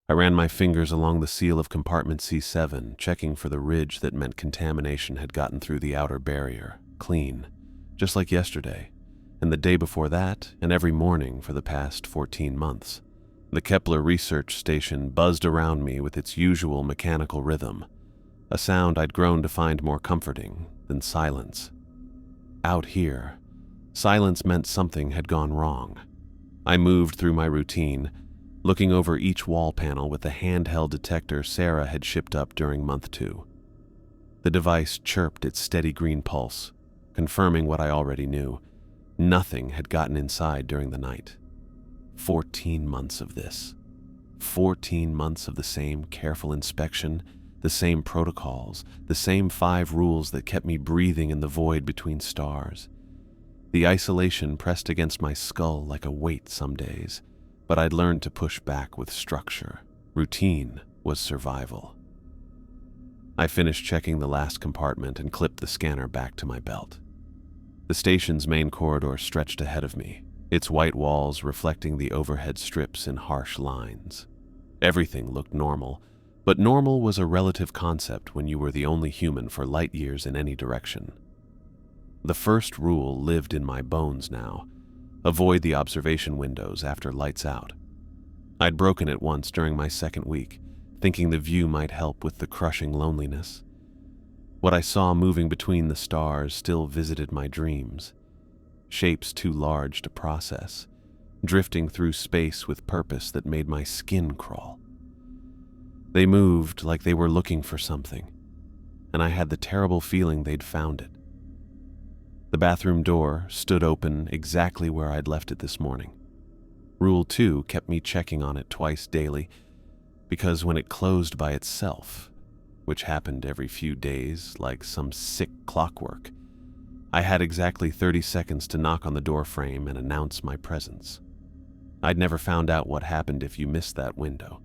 I ran my fingers along the seal of compartment C7, checking for the ridge that meant contamination had gotten through the outer barrier, clean, just like yesterday, and the day before that, and every morning for the past 14 months. The Kepler research station buzzed around me with its usual mechanical rhythm, a sound I'd grown to find more comforting than silence. Out here, silence meant something had gone wrong. I moved through my routine, looking over each wall panel with the handheld detector Sarah had shipped up during month 2. The device chirped its steady green pulse, confirming what I already knew. Nothing had gotten inside during the night. 14 months of this. 14 months of the same careful inspection, the same protocols, the same 5 rules that kept me breathing in the void between stars. The isolation pressed against my skull like a weight some days, but I'd learned to push back with structure. Routine was survival. I finished checking the last compartment and clipped the scanner back to my belt. The station's main corridor stretched ahead of me, its white walls reflecting the overhead strips in harsh lines. Everything looked normal, but normal was a relative concept when you were the only human for light years in any direction. The first rule lived in my bones now: avoid the observation windows after lights out. I'd broken it once during my second week, thinking the view might help with the crushing loneliness. What I saw moving between the stars still visited my dreams. Shapes too large to process, drifting through space with purpose that made my skin crawl. They moved like they were looking for something, and I had the terrible feeling they'd found it. The bathroom door stood open exactly where I'd left it this morning. Rule 2 kept me checking on it twice daily, because when it closed by itself, which happened every few days like some sick clockwork, I had exactly 30 seconds to knock on the door frame and announce my presence. I'd never found out what happened if you missed that window.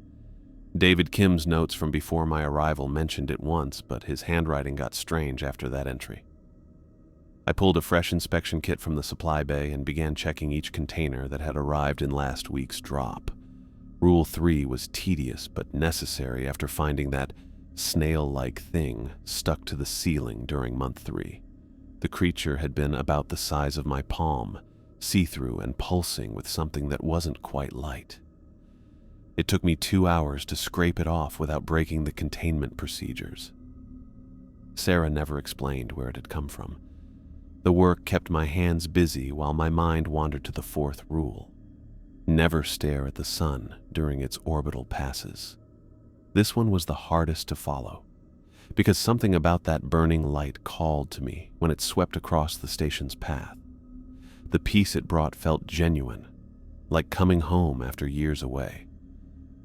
David Kim's notes from before my arrival mentioned it once, but his handwriting got strange after that entry. I pulled a fresh inspection kit from the supply bay and began checking each container that had arrived in last week's drop. Rule 3 was tedious but necessary after finding that snail-like thing stuck to the ceiling during month 3. The creature had been about the size of my palm, see-through and pulsing with something that wasn't quite light. It took me 2 hours to scrape it off without breaking the containment procedures. Sarah never explained where it had come from. The work kept my hands busy while my mind wandered to the 4th rule: never stare at the sun during its orbital passes. This one was the hardest to follow, because something about that burning light called to me when it swept across the station's path. The peace it brought felt genuine, like coming home after years away.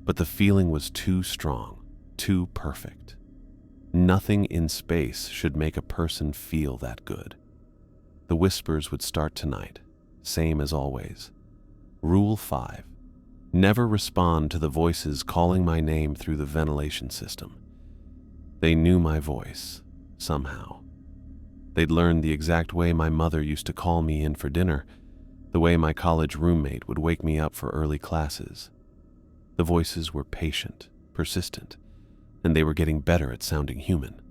But the feeling was too strong, too perfect. Nothing in space should make a person feel that good. The whispers would start tonight, same as always. Rule 5: never respond to the voices calling my name through the ventilation system. They knew my voice, somehow. They'd learned the exact way my mother used to call me in for dinner, the way my college roommate would wake me up for early classes. The voices were patient, persistent, and they were getting better at sounding human.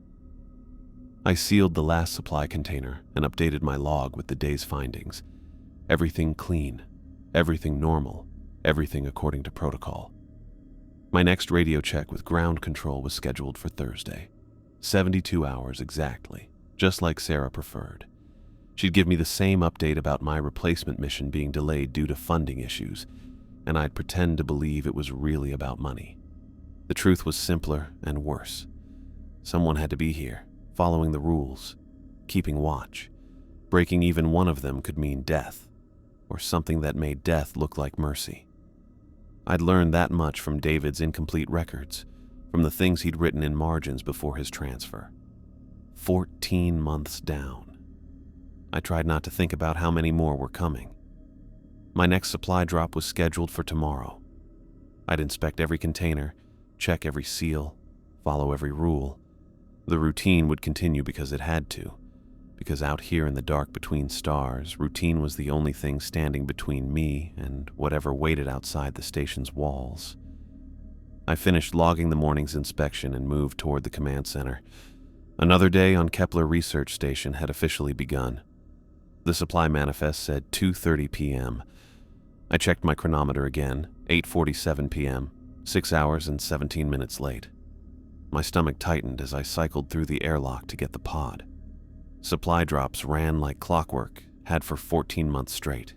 I sealed the last supply container and updated my log with the day's findings. Everything clean, everything normal, everything according to protocol. My next radio check with ground control was scheduled for Thursday. 72 hours exactly, just like Sarah preferred. She'd give me the same update about my replacement mission being delayed due to funding issues, and I'd pretend to believe it was really about money. The truth was simpler and worse. Someone had to be here, following the rules, keeping watch. Breaking even one of them could mean death, or something that made death look like mercy. I'd learned that much from David's incomplete records, from the things he'd written in margins before his transfer. 14 months down. I tried not to think about how many more were coming. My next supply drop was scheduled for tomorrow. I'd inspect every container, check every seal, follow every rule. The routine would continue because it had to, because out here in the dark between stars, routine was the only thing standing between me and whatever waited outside the station's walls. I finished logging the morning's inspection and moved toward the command center. Another day on Kepler Research Station had officially begun. The supply manifest said 2:30 p.m. I checked my chronometer again, 8:47 p.m., 6 hours and 17 minutes late. My stomach tightened as I cycled through the airlock to get the pod. Supply drops ran like clockwork, had for 14 months straight.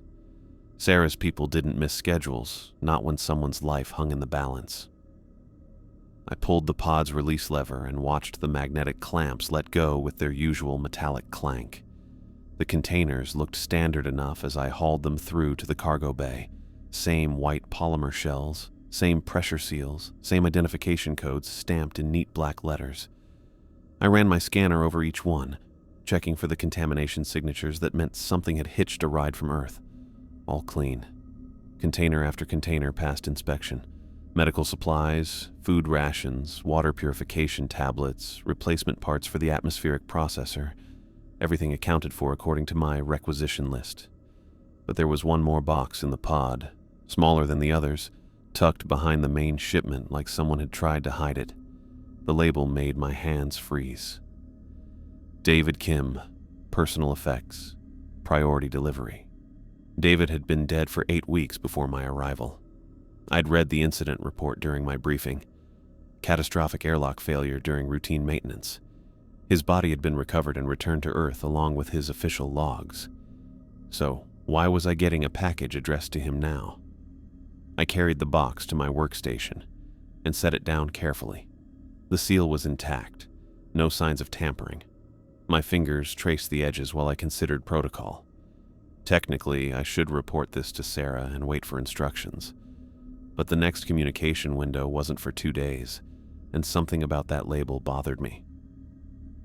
Sarah's people didn't miss schedules, not when someone's life hung in the balance. I pulled the pod's release lever and watched the magnetic clamps let go with their usual metallic clank. The containers looked standard enough as I hauled them through to the cargo bay. Same white polymer shells, same pressure seals, same identification codes stamped in neat black letters. I ran my scanner over each one, checking for the contamination signatures that meant something had hitched a ride from Earth. All clean. Container after container passed inspection. Medical supplies, food rations, water purification tablets, replacement parts for the atmospheric processor. Everything accounted for according to my requisition list. But there was one more box in the pod, smaller than the others, tucked behind the main shipment like someone had tried to hide it. The label made my hands freeze. David Kim, personal effects, priority delivery. David had been dead for 8 weeks before my arrival. I'd read the incident report during my briefing. Catastrophic airlock failure during routine maintenance. His body had been recovered and returned to Earth along with his official logs. So, why was I getting a package addressed to him now? I carried the box to my workstation and set it down carefully. The seal was intact, no signs of tampering. My fingers traced the edges while I considered protocol. Technically, I should report this to Sarah and wait for instructions. But the next communication window wasn't for 2 days, and something about that label bothered me.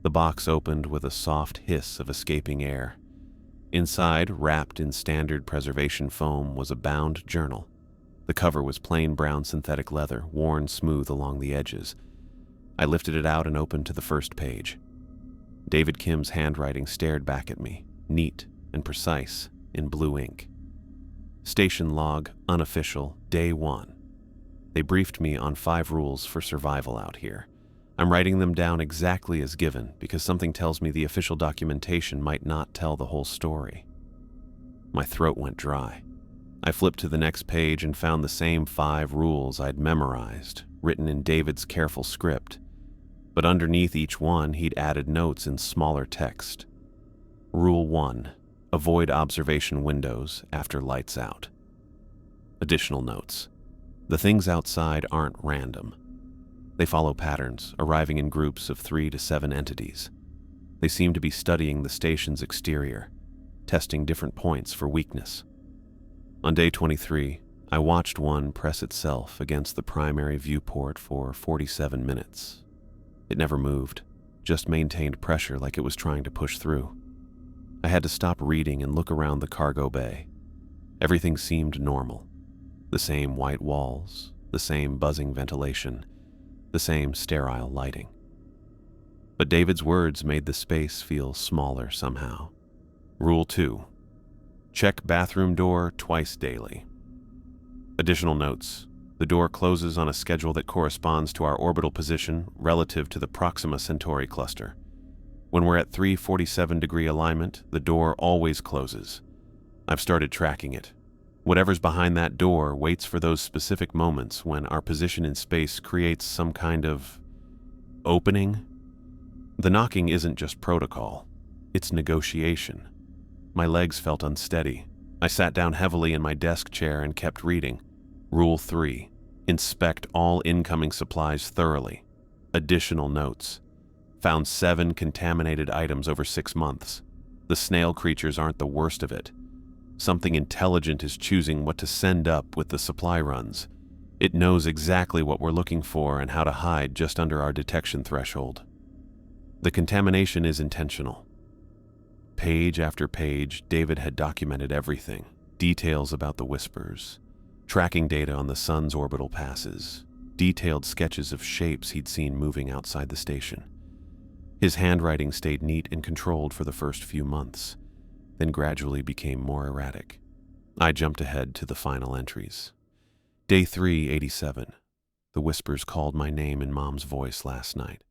The box opened with a soft hiss of escaping air. Inside, wrapped in standard preservation foam, was a bound journal. The cover was plain brown synthetic leather, worn smooth along the edges. I lifted it out and opened to the first page. David Kim's handwriting stared back at me, neat and precise, in blue ink. Station log, unofficial, day 1. They briefed me on 5 rules for survival out here. I'm writing them down exactly as given because something tells me the official documentation might not tell the whole story. My throat went dry. I flipped to the next page and found the same 5 rules I'd memorized, written in David's careful script. But underneath each one, he'd added notes in smaller text. Rule 1. Avoid observation windows after lights out. Additional notes. The things outside aren't random. They follow patterns, arriving in groups of 3 to 7 entities. They seem to be studying the station's exterior, testing different points for weakness. On day 23, I watched one press itself against the primary viewport for 47 minutes. It never moved, just maintained pressure like it was trying to push through. I had to stop reading and look around the cargo bay. Everything seemed normal. The same white walls, the same buzzing ventilation, the same sterile lighting. But David's words made the space feel smaller somehow. Rule 2. Check bathroom door twice daily. Additional notes. The door closes on a schedule that corresponds to our orbital position relative to the Proxima Centauri cluster. When we're at 347-degree alignment, the door always closes. I've started tracking it. Whatever's behind that door waits for those specific moments when our position in space creates some kind of opening. The knocking isn't just protocol, it's negotiation. My legs felt unsteady. I sat down heavily in my desk chair and kept reading. Rule 3. Inspect all incoming supplies thoroughly. Additional notes. Found 7 contaminated items over 6 months. The snail creatures aren't the worst of it. Something intelligent is choosing what to send up with the supply runs. It knows exactly what we're looking for and how to hide just under our detection threshold. The contamination is intentional. Page after page, David had documented everything. Details about the whispers, tracking data on the sun's orbital passes, detailed sketches of shapes he'd seen moving outside the station. His handwriting stayed neat and controlled for the first few months, then gradually became more erratic. I jumped ahead to the final entries. Day 387. The whispers called my name in Mom's voice last night.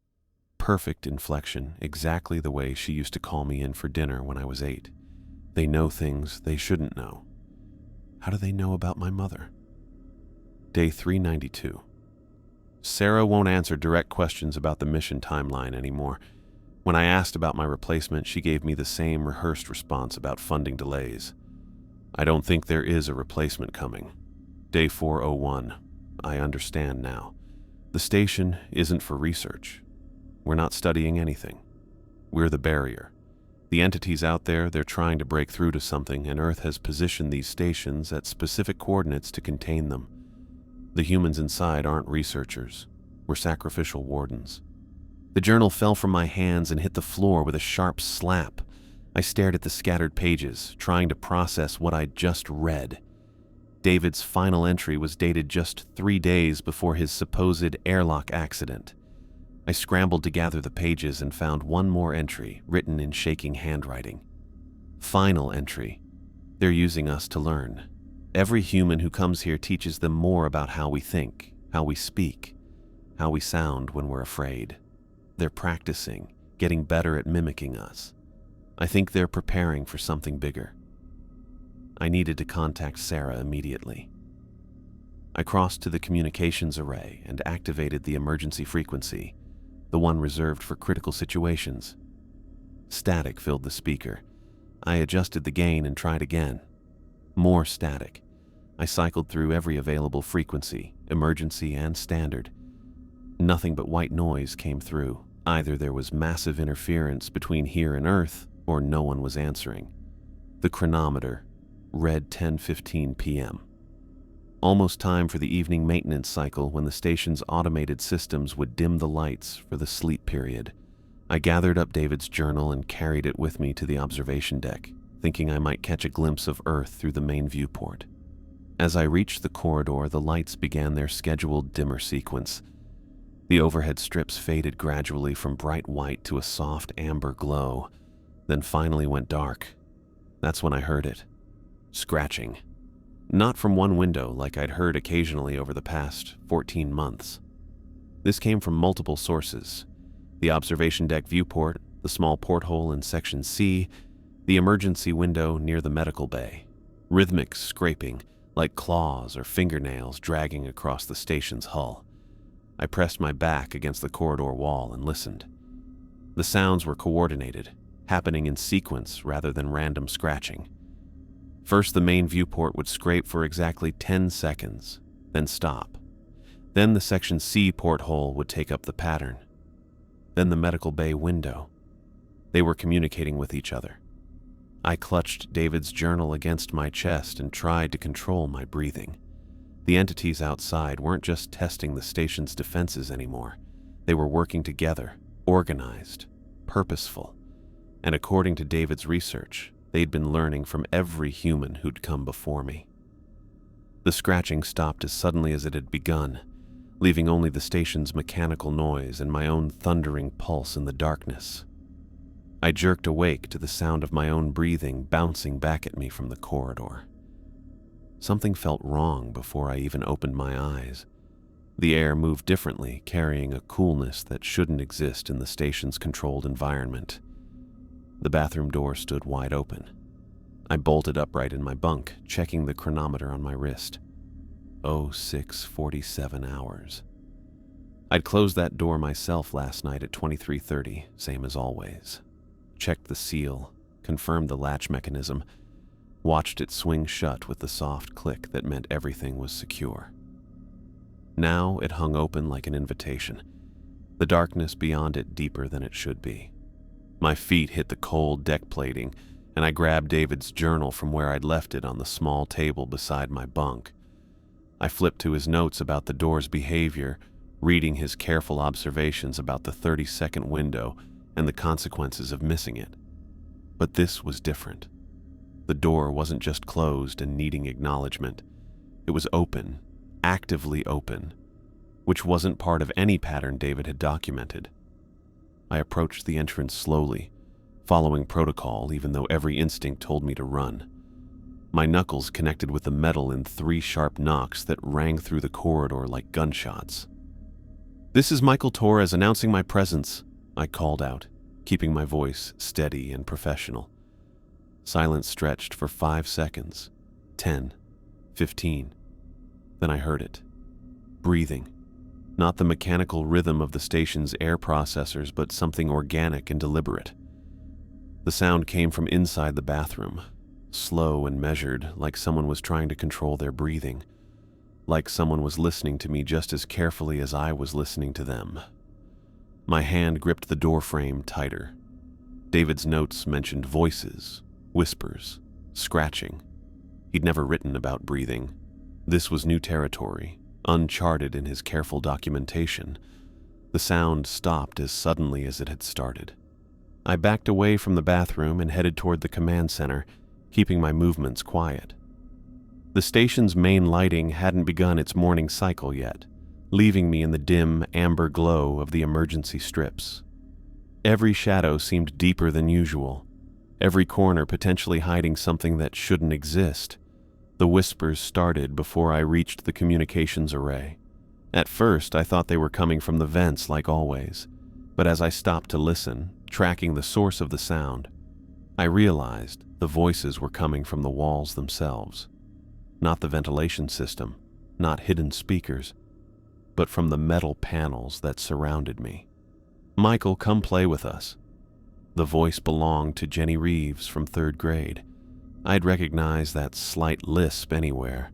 Perfect inflection, exactly the way she used to call me in for dinner when I was 8. They know things they shouldn't know. How do they know about my mother? Day 392. Sarah won't answer direct questions about the mission timeline anymore. When I asked about my replacement, she gave me the same rehearsed response about funding delays. I don't think there is a replacement coming. Day 401. I understand now. The station isn't for research. We're not studying anything. We're the barrier. The entities out there, they're trying to break through to something, and Earth has positioned these stations at specific coordinates to contain them. The humans inside aren't researchers. We're sacrificial wardens. The journal fell from my hands and hit the floor with a sharp slap. I stared at the scattered pages, trying to process what I'd just read. David's final entry was dated just 3 days before his supposed airlock accident. I scrambled to gather the pages and found one more entry, written in shaking handwriting. Final entry. They're using us to learn. Every human who comes here teaches them more about how we think, how we speak, how we sound when we're afraid. They're practicing, getting better at mimicking us. I think they're preparing for something bigger. I needed to contact Sarah immediately. I crossed to the communications array and activated the emergency frequency, the one reserved for critical situations. Static filled the speaker. I adjusted the gain and tried again. More static. I cycled through every available frequency, emergency and standard. Nothing but white noise came through. Either there was massive interference between here and Earth, or no one was answering. The chronometer read 10:15 p.m. Almost time for the evening maintenance cycle when the station's automated systems would dim the lights for the sleep period. I gathered up David's journal and carried it with me to the observation deck, thinking I might catch a glimpse of Earth through the main viewport. As I reached the corridor, the lights began their scheduled dimmer sequence. The overhead strips faded gradually from bright white to a soft amber glow, then finally went dark. That's when I heard it. Scratching. Not from one window like I'd heard occasionally over the past 14 months. This came from multiple sources. The observation deck viewport, the small porthole in Section C, the emergency window near the medical bay. Rhythmic scraping, like claws or fingernails dragging across the station's hull. I pressed my back against the corridor wall and listened. The sounds were coordinated, happening in sequence rather than random scratching. First, the main viewport would scrape for exactly 10 seconds, then stop. Then the Section C porthole would take up the pattern. Then the medical bay window. They were communicating with each other. I clutched David's journal against my chest and tried to control my breathing. The entities outside weren't just testing the station's defenses anymore. They were working together, organized, purposeful. And according to David's research, they'd been learning from every human who'd come before me. The scratching stopped as suddenly as it had begun, leaving only the station's mechanical noise and my own thundering pulse in the darkness. I jerked awake to the sound of my own breathing bouncing back at me from the corridor. Something felt wrong before I even opened my eyes. The air moved differently, carrying a coolness that shouldn't exist in the station's controlled environment. The bathroom door stood wide open. I bolted upright in my bunk, checking the chronometer on my wrist. 06:47 hours. I'd closed that door myself last night at 23:30, same as always. Checked the seal, confirmed the latch mechanism, watched it swing shut with the soft click that meant everything was secure. Now it hung open like an invitation, the darkness beyond it deeper than it should be. My feet hit the cold deck plating, and I grabbed David's journal from where I'd left it on the small table beside my bunk. I flipped to his notes about the door's behavior, reading his careful observations about the 30-second window and the consequences of missing it. But this was different. The door wasn't just closed and needing acknowledgement. It was open, actively open, which wasn't part of any pattern David had documented. I approached the entrance slowly, following protocol even though every instinct told me to run. My knuckles connected with the metal in 3 sharp knocks that rang through the corridor like gunshots. "This is Michael Torres announcing my presence," I called out, keeping my voice steady and professional. Silence stretched for 5 seconds, 10, 15. Then I heard it. Breathing. Not the mechanical rhythm of the station's air processors, but something organic and deliberate. The sound came from inside the bathroom, slow and measured, like someone was trying to control their breathing, like someone was listening to me just as carefully as I was listening to them. My hand gripped the door frame tighter. David's notes mentioned voices, whispers, scratching. He'd never written about breathing. This was new territory, uncharted in his careful documentation. The sound stopped as suddenly as it had started. I backed away from the bathroom and headed toward the command center, keeping my movements quiet. The station's main lighting hadn't begun its morning cycle yet, leaving me in the dim, amber glow of the emergency strips. Every shadow seemed deeper than usual, every corner potentially hiding something that shouldn't exist. The whispers started before I reached the communications array. At first, I thought they were coming from the vents like always, but as I stopped to listen, tracking the source of the sound, I realized the voices were coming from the walls themselves. Not the ventilation system, not hidden speakers, but from the metal panels that surrounded me. "Michael, come play with us." The voice belonged to Jenny Reeves from 3rd grade. I'd recognize that slight lisp anywhere,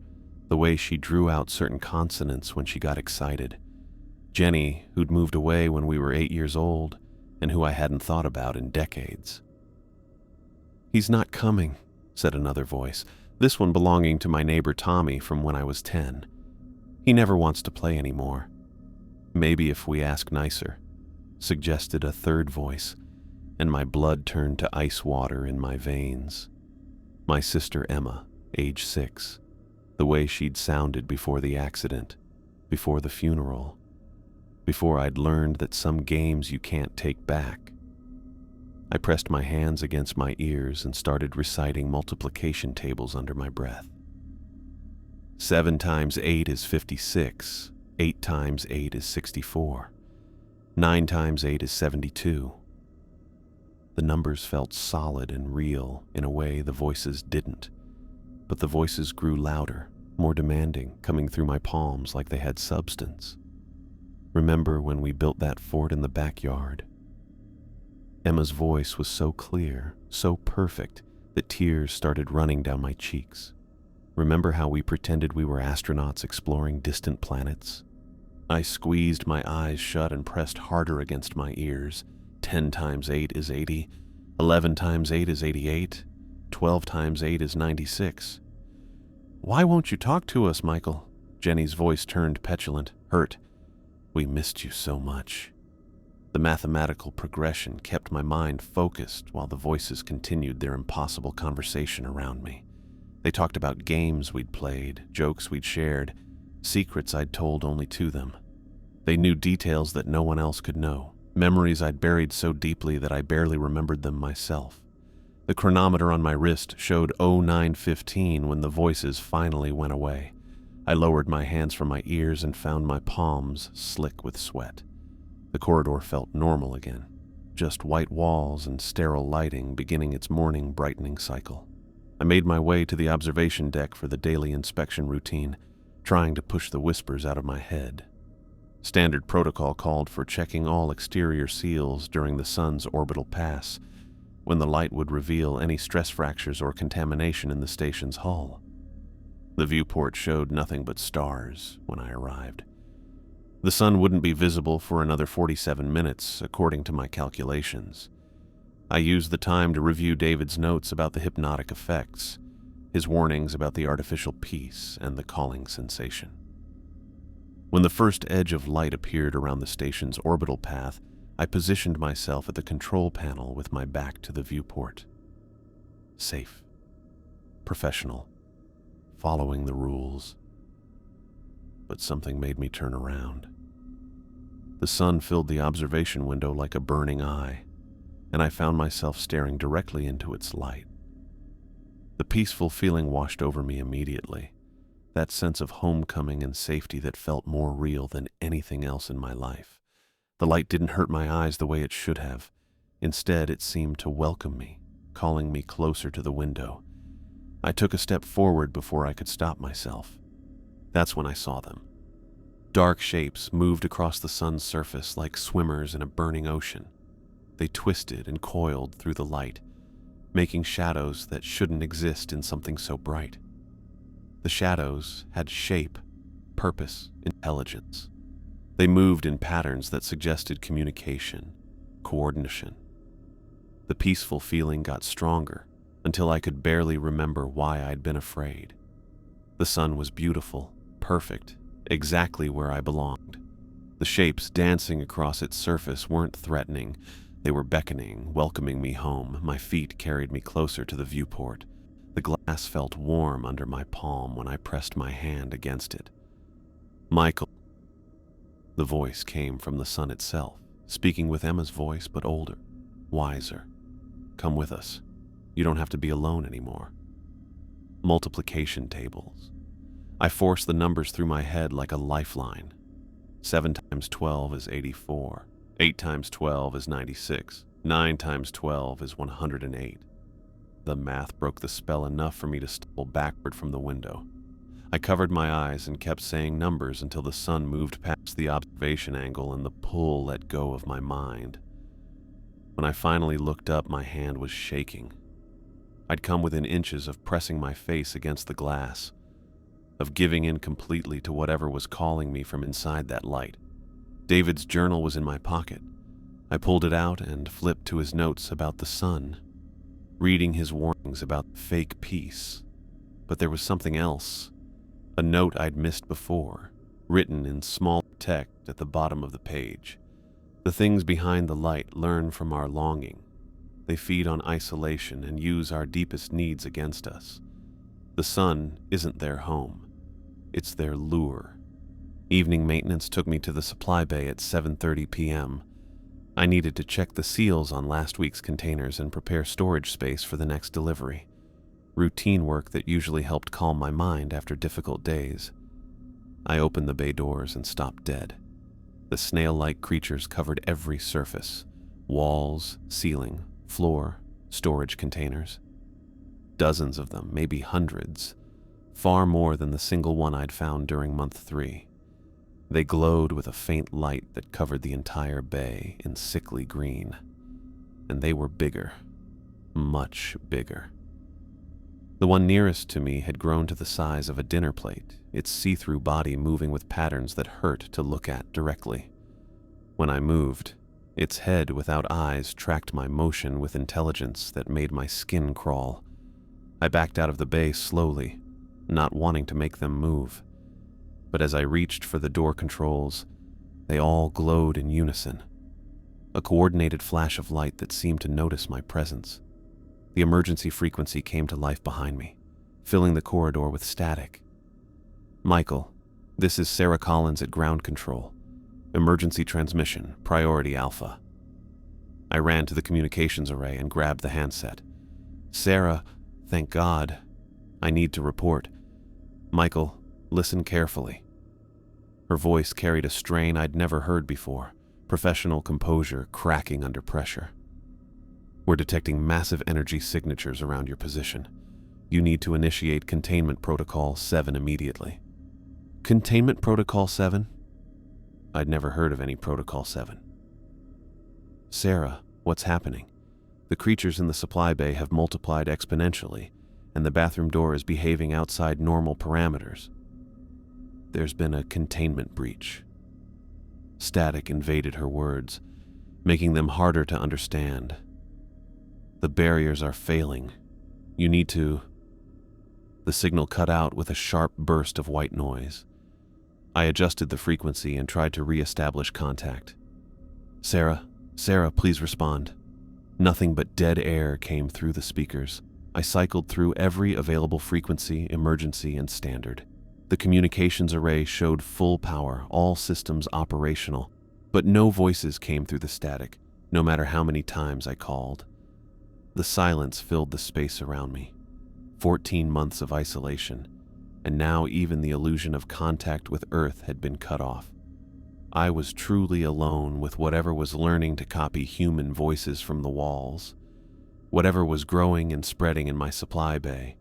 the way she drew out certain consonants when she got excited. Jenny, who'd moved away when we were 8 years old, and who I hadn't thought about in decades. "He's not coming," said another voice, this one belonging to my neighbor Tommy from when I was 10. "He never wants to play anymore." "Maybe if we ask nicer," suggested a third voice, and my blood turned to ice water in my veins. My sister Emma, age 6, the way she'd sounded before the accident, before the funeral, before I'd learned that some games you can't take back. I pressed my hands against my ears and started reciting multiplication tables under my breath. 7 times 8 is 56. 8 times 8 is 64. 9 times 8 is 72. The numbers felt solid and real in a way the voices didn't, but the voices grew louder, more demanding, coming through my palms like they had substance. "Remember when we built that fort in the backyard?" Emma's voice was so clear, so perfect, that tears started running down my cheeks. "Remember how we pretended we were astronauts exploring distant planets?" I squeezed my eyes shut and pressed harder against my ears. 10 times 8 is 80. 11 times 8 is 88. 12 times 8 is 96. "Why won't you talk to us, Michael?" Jenny's voice turned petulant, hurt. "We missed you so much." The mathematical progression kept my mind focused while the voices continued their impossible conversation around me. They talked about games we'd played, jokes we'd shared, secrets I'd told only to them. They knew details that no one else could know, memories I'd buried so deeply that I barely remembered them myself. The chronometer on my wrist showed 09:15 when the voices finally went away. I lowered my hands from my ears and found my palms slick with sweat. The corridor felt normal again, just white walls and sterile lighting beginning its morning brightening cycle. I made my way to the observation deck for the daily inspection routine, trying to push the whispers out of my head. Standard protocol called for checking all exterior seals during the sun's orbital pass, when the light would reveal any stress fractures or contamination in the station's hull. The viewport showed nothing but stars when I arrived. The sun wouldn't be visible for another 47 minutes, according to my calculations. I used the time to review David's notes about the hypnotic effects, his warnings about the artificial peace and the calling sensation. When the first edge of light appeared around the station's orbital path, I positioned myself at the control panel with my back to the viewport. Safe. Professional. Following the rules. But something made me turn around. The sun filled the observation window like a burning eye, and I found myself staring directly into its light. The peaceful feeling washed over me immediately, that sense of homecoming and safety that felt more real than anything else in my life. The light didn't hurt my eyes the way it should have. Instead, it seemed to welcome me, calling me closer to the window. I took a step forward before I could stop myself. That's when I saw them. Dark shapes moved across the sun's surface like swimmers in a burning ocean. They twisted and coiled through the light, making shadows that shouldn't exist in something so bright. The shadows had shape, purpose, intelligence. They moved in patterns that suggested communication, coordination. The peaceful feeling got stronger until I could barely remember why I'd been afraid. The sun was beautiful, perfect, exactly where I belonged. The shapes dancing across its surface weren't threatening. They were beckoning, welcoming me home. My feet carried me closer to the viewport. The glass felt warm under my palm when I pressed my hand against it. "Michael." The voice came from the sun itself, speaking with Emma's voice but older, wiser. "Come with us. You don't have to be alone anymore." Multiplication tables. I forced the numbers through my head like a lifeline. 7 times 12 is 84. 8 times 12 is 96. 9 times 12 is 108. The math broke the spell enough for me to stumble backward from the window. I covered my eyes and kept saying numbers until the sun moved past the observation angle and the pull let go of my mind. When I finally looked up, my hand was shaking. I'd come within inches of pressing my face against the glass, of giving in completely to whatever was calling me from inside that light. David's journal was in my pocket. I pulled it out and flipped to his notes about the sun, reading his warnings about fake peace. But there was something else, a note I'd missed before, written in small text at the bottom of the page. "The things behind the light learn from our longing. They feed on isolation and use our deepest needs against us. The sun isn't their home. It's their lure." Evening maintenance took me to the supply bay at 7:30 p.m. I needed to check the seals on last week's containers and prepare storage space for the next delivery. Routine work that usually helped calm my mind after difficult days. I opened the bay doors and stopped dead. The snail-like creatures covered every surface: walls, ceiling, floor, storage containers. Dozens of them, maybe hundreds, far more than the single one I'd found during month 3. They glowed with a faint light that covered the entire bay in sickly green. And they were bigger, much bigger. The one nearest to me had grown to the size of a dinner plate, its see-through body moving with patterns that hurt to look at directly. When I moved, its head without eyes tracked my motion with intelligence that made my skin crawl. I backed out of the bay slowly, not wanting to make them move. But as I reached for the door controls, they all glowed in unison. A coordinated flash of light that seemed to notice my presence. The emergency frequency came to life behind me, filling the corridor with static. "Michael, this is Sarah Collins at ground control. Emergency transmission, priority alpha." I ran to the communications array and grabbed the handset. "Sarah, thank God. I need to report. Michael, listen carefully." Her voice carried a strain I'd never heard before, professional composure cracking under pressure. "We're detecting massive energy signatures around your position. You need to initiate Containment Protocol 7 immediately." "Containment Protocol 7? I'd never heard of any Protocol 7. "Sarah, what's happening? The creatures in the supply bay have multiplied exponentially, and the bathroom door is behaving outside normal parameters. There's been a containment breach." Static invaded her words, making them harder to understand. "The barriers are failing. You need to..." The signal cut out with a sharp burst of white noise. I adjusted the frequency and tried to re-establish contact. Sarah, please respond." Nothing but dead air came through the speakers. I cycled through every available frequency, emergency, and standard. The communications array showed full power, all systems operational, but no voices came through the static, no matter how many times I called. The silence filled the space around me. 14 months of isolation, and now even the illusion of contact with Earth had been cut off. I was truly alone with whatever was learning to copy human voices from the walls, whatever was growing and spreading in my supply bay,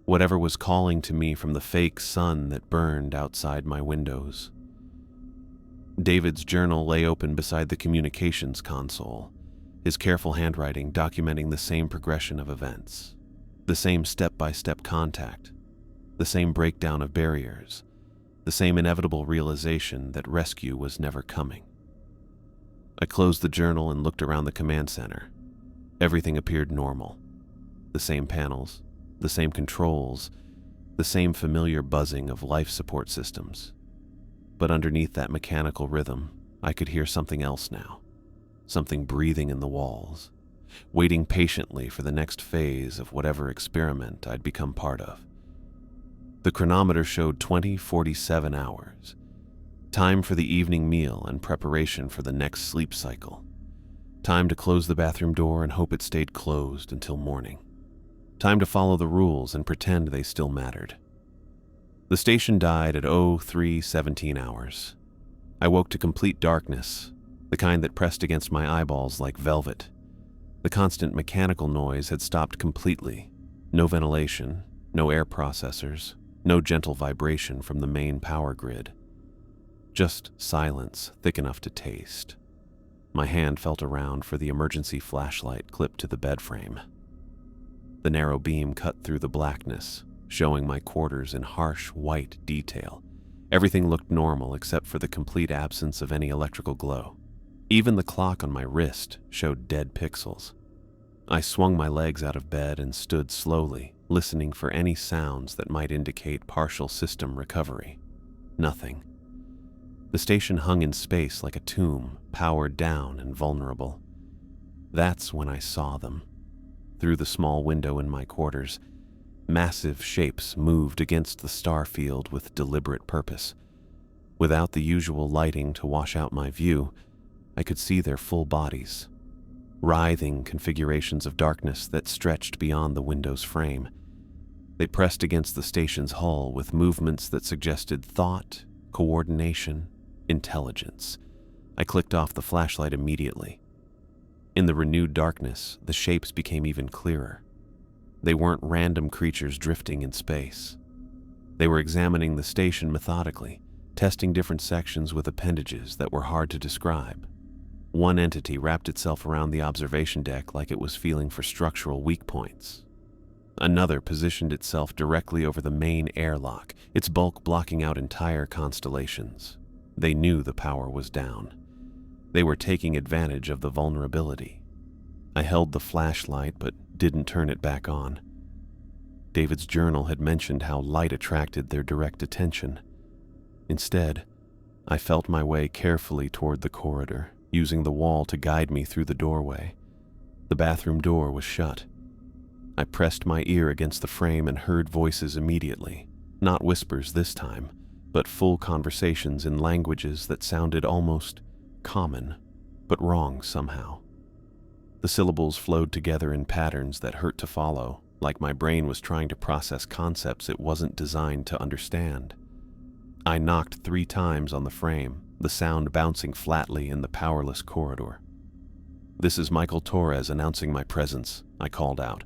whatever was calling to me from the fake sun that burned outside my windows. David's journal lay open beside the communications console, his careful handwriting documenting the same progression of events, the same step-by-step contact, the same breakdown of barriers, the same inevitable realization that rescue was never coming. I closed the journal and looked around the command center. Everything appeared normal. The same panels, the same controls, the same familiar buzzing of life support systems. But underneath that mechanical rhythm, I could hear something else now, something breathing in the walls, waiting patiently for the next phase of whatever experiment I'd become part of. The chronometer showed 20:47 hours, time for the evening meal and preparation for the next sleep cycle, time to close the bathroom door and hope it stayed closed until morning, time to follow the rules and pretend they still mattered. The station died at 03:17 hours. I woke to complete darkness, the kind that pressed against my eyeballs like velvet. The constant mechanical noise had stopped completely. No ventilation, no air processors, no gentle vibration from the main power grid. Just silence thick enough to taste. My hand felt around for the emergency flashlight clipped to the bed frame. The narrow beam cut through the blackness, showing my quarters in harsh white detail. Everything looked normal except for the complete absence of any electrical glow. Even the clock on my wrist showed dead pixels. I swung my legs out of bed and stood slowly, listening for any sounds that might indicate partial system recovery. Nothing. The station hung in space like a tomb, powered down and vulnerable. That's when I saw them. Through the small window in my quarters, massive shapes moved against the star field with deliberate purpose. Without the usual lighting to wash out my view, I could see their full bodies, writhing configurations of darkness that stretched beyond the window's frame. They pressed against the station's hull with movements that suggested thought, coordination, intelligence. I clicked off the flashlight immediately. In the renewed darkness, the shapes became even clearer. They weren't random creatures drifting in space. They were examining the station methodically, testing different sections with appendages that were hard to describe. One entity wrapped itself around the observation deck like it was feeling for structural weak points. Another positioned itself directly over the main airlock, its bulk blocking out entire constellations. They knew the power was down. They were taking advantage of the vulnerability. I held the flashlight but didn't turn it back on. David's journal had mentioned how light attracted their direct attention. Instead, I felt my way carefully toward the corridor, using the wall to guide me through the doorway. The bathroom door was shut. I pressed my ear against the frame and heard voices immediately, not whispers this time, but full conversations in languages that sounded almost common, but wrong somehow. The syllables flowed together in patterns that hurt to follow, like my brain was trying to process concepts it wasn't designed to understand. I knocked 3 times on the frame, the sound bouncing flatly in the powerless corridor. "This is Michael Torres announcing my presence," I called out.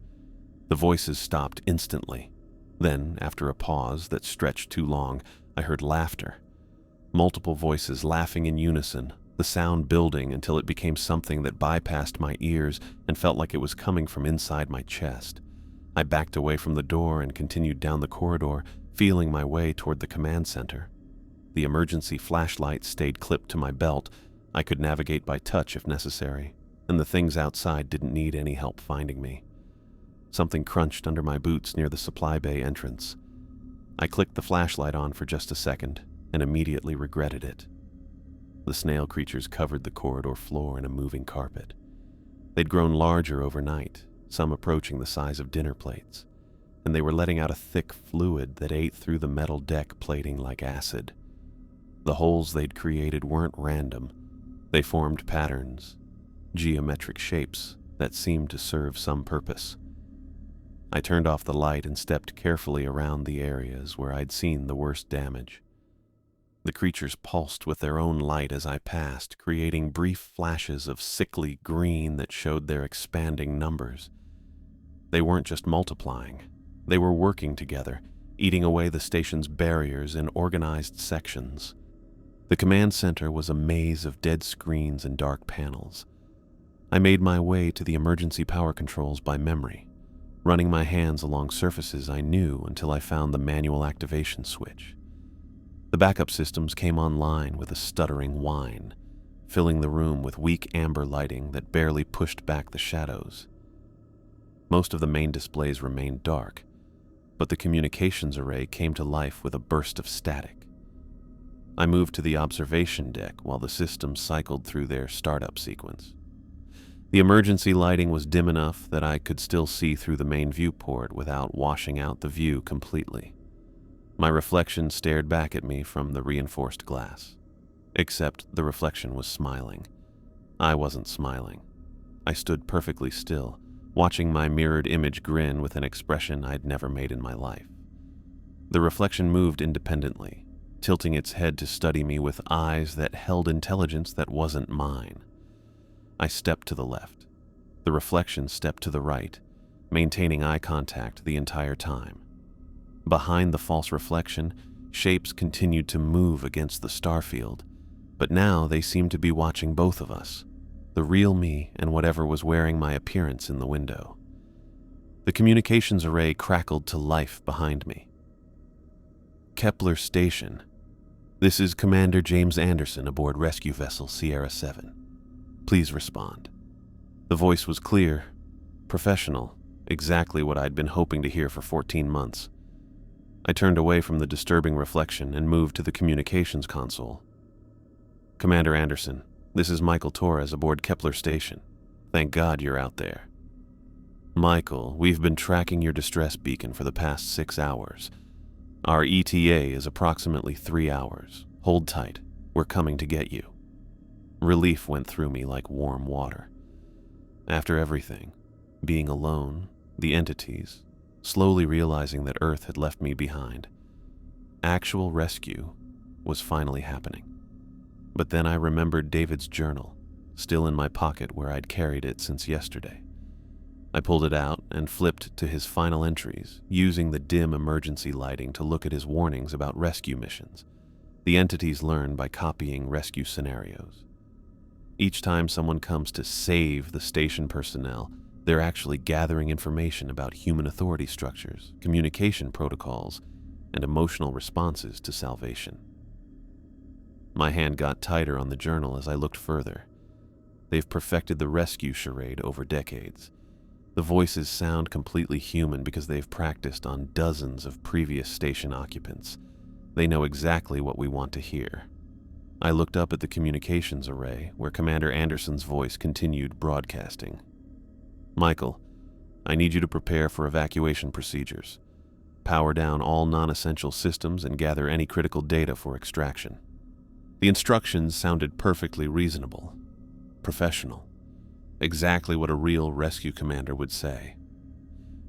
The voices stopped instantly. Then, after a pause that stretched too long, I heard laughter. Multiple voices laughing in unison, the sound building until it became something that bypassed my ears and felt like it was coming from inside my chest. I backed away from the door and continued down the corridor, feeling my way toward the command center. The emergency flashlight stayed clipped to my belt. I could navigate by touch if necessary, and the things outside didn't need any help finding me. Something crunched under my boots near the supply bay entrance. I clicked the flashlight on for just a second and immediately regretted it. The snail creatures covered the corridor floor in a moving carpet. They'd grown larger overnight, some approaching the size of dinner plates, and they were letting out a thick fluid that ate through the metal deck plating like acid. The holes they'd created weren't random. They formed patterns, geometric shapes that seemed to serve some purpose. I turned off the light and stepped carefully around the areas where I'd seen the worst damage. The creatures pulsed with their own light as I passed, creating brief flashes of sickly green that showed their expanding numbers. They weren't just multiplying. They were working together, eating away the station's barriers in organized sections. The command center was a maze of dead screens and dark panels. I made my way to the emergency power controls by memory, running my hands along surfaces I knew until I found the manual activation switch. The backup systems came online with a stuttering whine, filling the room with weak amber lighting that barely pushed back the shadows. Most of the main displays remained dark, but the communications array came to life with a burst of static. I moved to the observation deck while the systems cycled through their startup sequence. The emergency lighting was dim enough that I could still see through the main viewport without washing out the view completely. My reflection stared back at me from the reinforced glass. Except the reflection was smiling. I wasn't smiling. I stood perfectly still, watching my mirrored image grin with an expression I'd never made in my life. The reflection moved independently, tilting its head to study me with eyes that held intelligence that wasn't mine. I stepped to the left. The reflection stepped to the right, maintaining eye contact the entire time. Behind the false reflection, shapes continued to move against the starfield, but now they seemed to be watching both of us, the real me and whatever was wearing my appearance in the window. The communications array crackled to life behind me. Kepler Station. This is Commander James Anderson aboard rescue vessel Sierra 7. Please respond. The voice was clear, professional, exactly what I'd been hoping to hear for 14 months. I turned away from the disturbing reflection and moved to the communications console. Commander Anderson, this is Michael Torres aboard Kepler Station. Thank God you're out there. Michael, we've been tracking your distress beacon for the past 6 hours. Our ETA is approximately 3 hours. Hold tight. We're coming to get you. Relief went through me like warm water. After everything, being alone, the entities, slowly realizing that Earth had left me behind, actual rescue was finally happening. But then I remembered David's journal, still in my pocket where I'd carried it since yesterday. I pulled it out and flipped to his final entries, using the dim emergency lighting to look at his warnings about rescue missions. The entities learn by copying rescue scenarios. Each time someone comes to save the station personnel, they're actually gathering information about human authority structures, communication protocols, and emotional responses to salvation. My hand got tighter on the journal as I looked further. They've perfected the rescue charade over decades. The voices sound completely human because they've practiced on dozens of previous station occupants. They know exactly what we want to hear. I looked up at the communications array where Commander Anderson's voice continued broadcasting. Michael, I need you to prepare for evacuation procedures. Power down all non-essential systems and gather any critical data for extraction. The instructions sounded perfectly reasonable, professional. Exactly what a real rescue commander would say.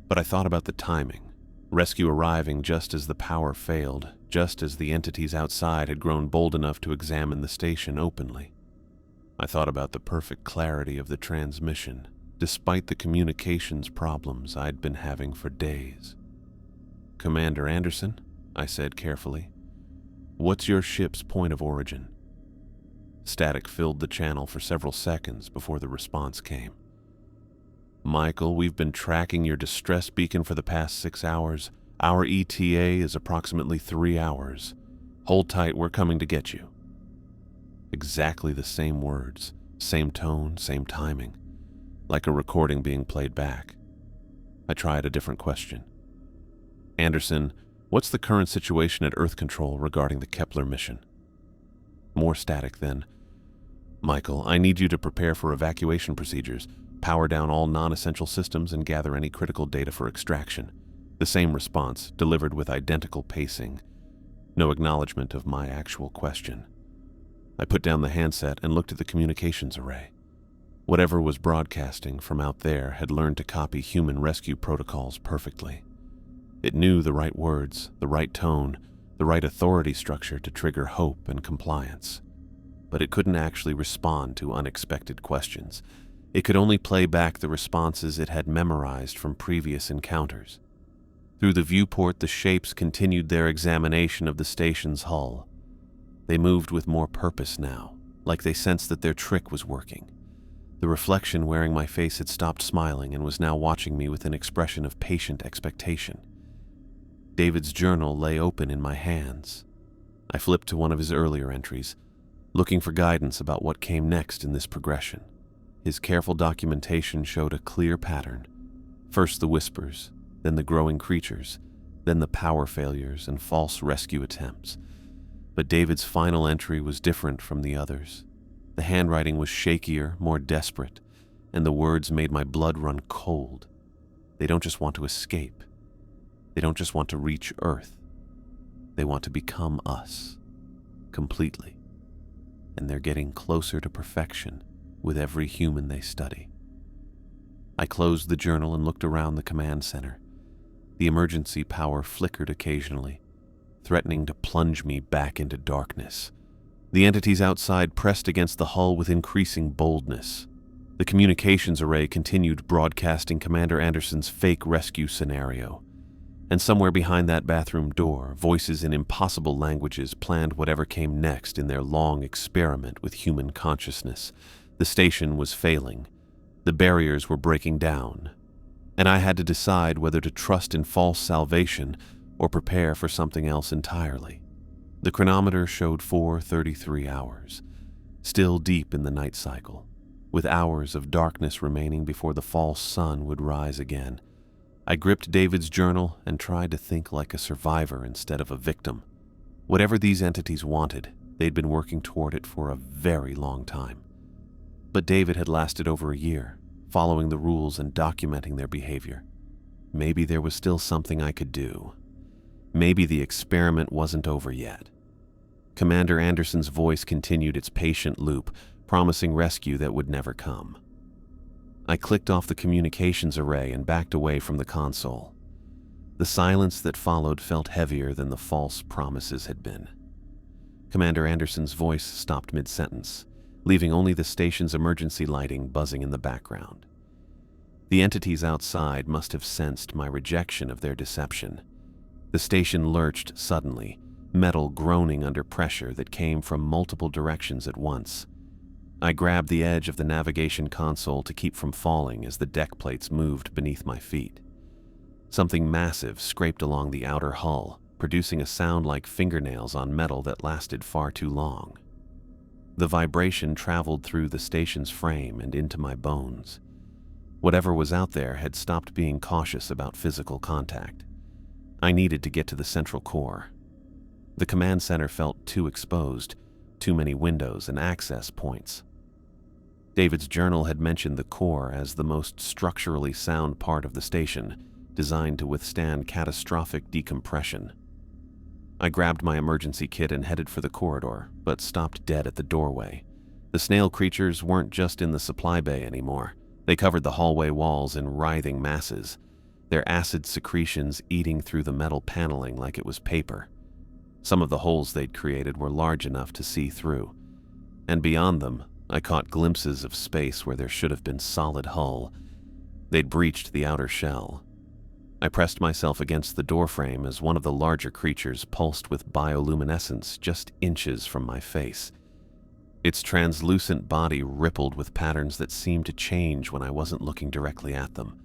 But I thought about the timing. Rescue arriving just as the power failed, just as the entities outside had grown bold enough to examine the station openly. I thought about the perfect clarity of the transmission, despite the communications problems I'd been having for days. Commander Anderson, I said carefully, what's your ship's point of origin? Static filled the channel for several seconds before the response came. Michael, we've been tracking your distress beacon for the past 6 hours. Our ETA is approximately 3 hours. Hold tight, we're coming to get you. Exactly the same words, same tone, same timing, like a recording being played back. I tried a different question. Anderson, what's the current situation at Earth Control regarding the Kepler mission? More static then. Michael, I need you to prepare for evacuation procedures, power down all non-essential systems, and gather any critical data for extraction. The same response, delivered with identical pacing. No acknowledgement of my actual question. I put down the handset and looked at the communications array. Whatever was broadcasting from out there had learned to copy human rescue protocols perfectly. It knew the right words, the right tone, the right authority structure to trigger hope and compliance. But it couldn't actually respond to unexpected questions. It could only play back the responses it had memorized from previous encounters. Through the viewport, the shapes continued their examination of the station's hull. They moved with more purpose now, like they sensed that their trick was working. The reflection wearing my face had stopped smiling and was now watching me with an expression of patient expectation. David's journal lay open in my hands. I flipped to one of his earlier entries, looking for guidance about what came next in this progression. His careful documentation showed a clear pattern. First the whispers, then the growing creatures, then the power failures and false rescue attempts. But David's final entry was different from the others. The handwriting was shakier, more desperate, and the words made my blood run cold. They don't just want to escape. They don't just want to reach Earth. They want to become us, completely. And they're getting closer to perfection with every human they study. I closed the journal and looked around the command center. The emergency power flickered occasionally, threatening to plunge me back into darkness. The entities outside pressed against the hull with increasing boldness. The communications array continued broadcasting Commander Anderson's fake rescue scenario. And somewhere behind that bathroom door, voices in impossible languages planned whatever came next in their long experiment with human consciousness. The station was failing. The barriers were breaking down. And I had to decide whether to trust in false salvation or prepare for something else entirely. The chronometer showed 4:33 hours, still deep in the night cycle, with hours of darkness remaining before the false sun would rise again. I gripped David's journal and tried to think like a survivor instead of a victim. Whatever these entities wanted, they'd been working toward it for a very long time. But David had lasted over a year, following the rules and documenting their behavior. Maybe there was still something I could do. Maybe the experiment wasn't over yet. Commander Anderson's voice continued its patient loop, promising rescue that would never come. I clicked off the communications array and backed away from the console. The silence that followed felt heavier than the false promises had been. Commander Anderson's voice stopped mid-sentence, leaving only the station's emergency lighting buzzing in the background. The entities outside must have sensed my rejection of their deception. The station lurched suddenly, metal groaning under pressure that came from multiple directions at once. I grabbed the edge of the navigation console to keep from falling as the deck plates moved beneath my feet. Something massive scraped along the outer hull, producing a sound like fingernails on metal that lasted far too long. The vibration traveled through the station's frame and into my bones. Whatever was out there had stopped being cautious about physical contact. I needed to get to the central core. The command center felt too exposed, too many windows and access points. David's journal had mentioned the core as the most structurally sound part of the station, designed to withstand catastrophic decompression. I grabbed my emergency kit and headed for the corridor, but stopped dead at the doorway. The snail creatures weren't just in the supply bay anymore. They covered the hallway walls in writhing masses, their acid secretions eating through the metal paneling like it was paper. Some of the holes they'd created were large enough to see through, and beyond them, I caught glimpses of space where there should have been solid hull. They'd breached the outer shell. I pressed myself against the doorframe as one of the larger creatures pulsed with bioluminescence just inches from my face. Its translucent body rippled with patterns that seemed to change when I wasn't looking directly at them.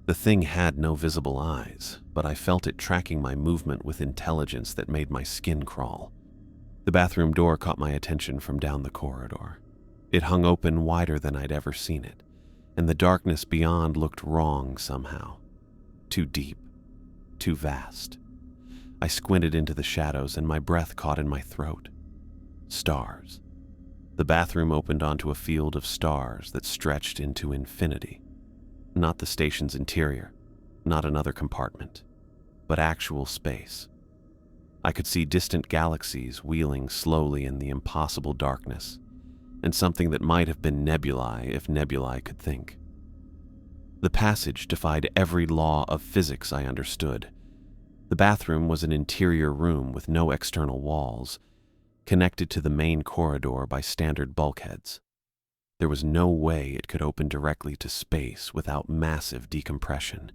The thing had no visible eyes, but I felt it tracking my movement with intelligence that made my skin crawl. The bathroom door caught my attention from down the corridor. It hung open wider than I'd ever seen it, and the darkness beyond looked wrong somehow. Too deep, too vast. I squinted into the shadows and my breath caught in my throat. Stars. The bathroom opened onto a field of stars that stretched into infinity. Not the station's interior, not another compartment, but actual space. I could see distant galaxies wheeling slowly in the impossible darkness. and something that might have been nebulae if nebulae could think. The passage defied every law of physics I understood. The bathroom was an interior room with no external walls, connected to the main corridor by standard bulkheads. There was no way it could open directly to space without massive decompression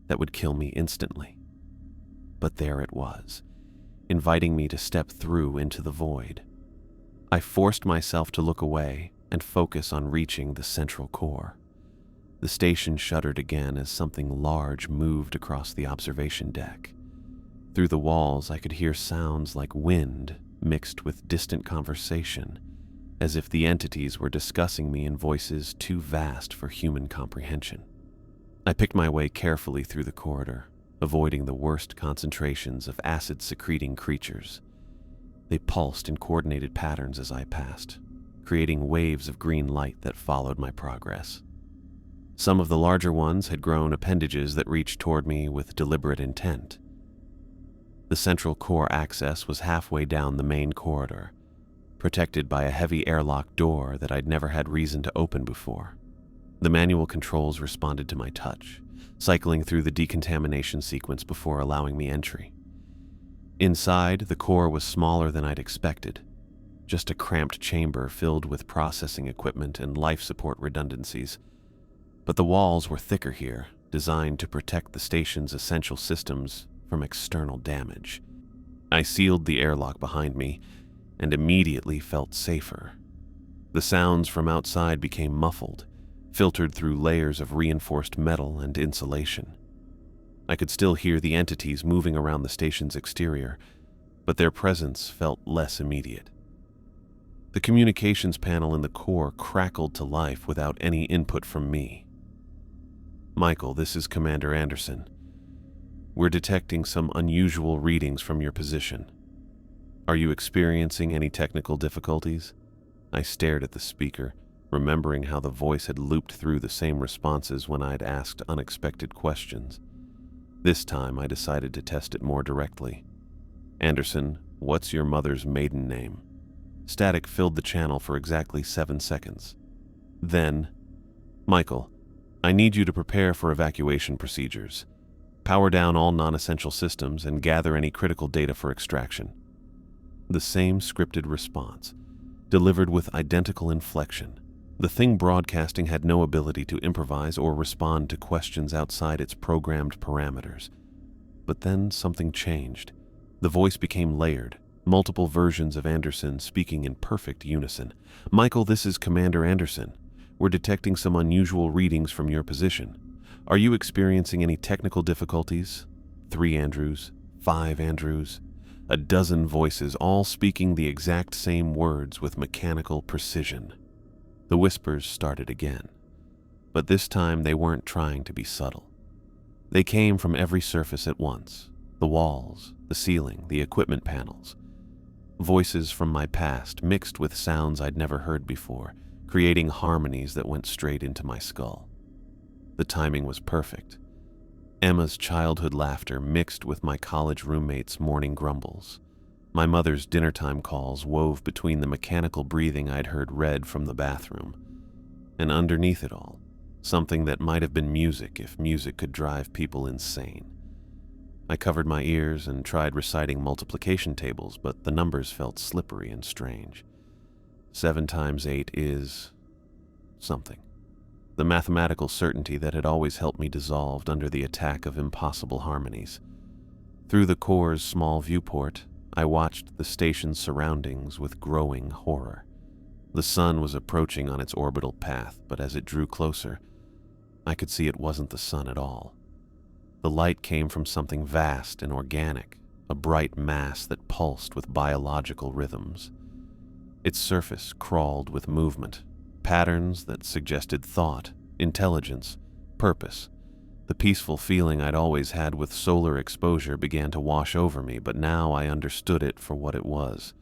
that would kill me instantly. But there it was, inviting me to step through into the void. I forced myself to look away and focus on reaching the central core. The station shuddered again as something large moved across the observation deck. Through the walls, I could hear sounds like wind mixed with distant conversation, as if the entities were discussing me in voices too vast for human comprehension. I picked my way carefully through the corridor, avoiding the worst concentrations of acid-secreting creatures. They pulsed in coordinated patterns as I passed, creating waves of green light that followed my progress. Some of the larger ones had grown appendages that reached toward me with deliberate intent. The central core access was halfway down the main corridor, protected by a heavy airlock door that I'd never had reason to open before. The manual controls responded to my touch, cycling through the decontamination sequence before allowing me entry. Inside, the core was smaller than I'd expected, just a cramped chamber filled with processing equipment and life support redundancies. But the walls were thicker here, designed to protect the station's essential systems from external damage. I sealed the airlock behind me and immediately felt safer. The sounds from outside became muffled, filtered through layers of reinforced metal and insulation. I could still hear the entities moving around the station's exterior, but their presence felt less immediate. The communications panel in the core crackled to life without any input from me. "Michael, this is Commander Anderson. We're detecting some unusual readings from your position. Are you experiencing any technical difficulties?" I stared at the speaker, remembering how the voice had looped through the same responses when I'd asked unexpected questions. This time, I decided to test it more directly. "Anderson, what's your mother's maiden name?" Static filled the channel for exactly 7 seconds. Then, "Michael, I need you to prepare for evacuation procedures. Power down all non-essential systems and gather any critical data for extraction." The same scripted response, delivered with identical inflection. The thing broadcasting had no ability to improvise or respond to questions outside its programmed parameters. But then something changed. The voice became layered, multiple versions of Anderson speaking in perfect unison. "Michael, this is Commander Anderson. We're detecting some unusual readings from your position. Are you experiencing any technical difficulties?" 3 Andrews, 5 Andrews, a dozen voices all speaking the exact same words with mechanical precision. The whispers started again, but this time they weren't trying to be subtle. They came from every surface at once: the walls, the ceiling, the equipment panels. Voices from my past mixed with sounds I'd never heard before, creating harmonies that went straight into my skull. The timing was perfect. Emma's childhood laughter mixed with my college roommate's morning grumbles. My mother's dinnertime calls wove between the mechanical breathing I'd heard read from the bathroom. And underneath it all, something that might have been music if music could drive people insane. I covered my ears and tried reciting multiplication tables, but the numbers felt slippery and strange. 7 times 8 is something. The mathematical certainty that had always helped me dissolved under the attack of impossible harmonies. Through the core's small viewport, I watched the station's surroundings with growing horror. The sun was approaching on its orbital path, but as it drew closer, I could see it wasn't the sun at all. The light came from something vast and organic, a bright mass that pulsed with biological rhythms. Its surface crawled with movement, patterns that suggested thought, intelligence, purpose. The peaceful feeling I'd always had with solar exposure began to wash over me, but now I understood it for what it was: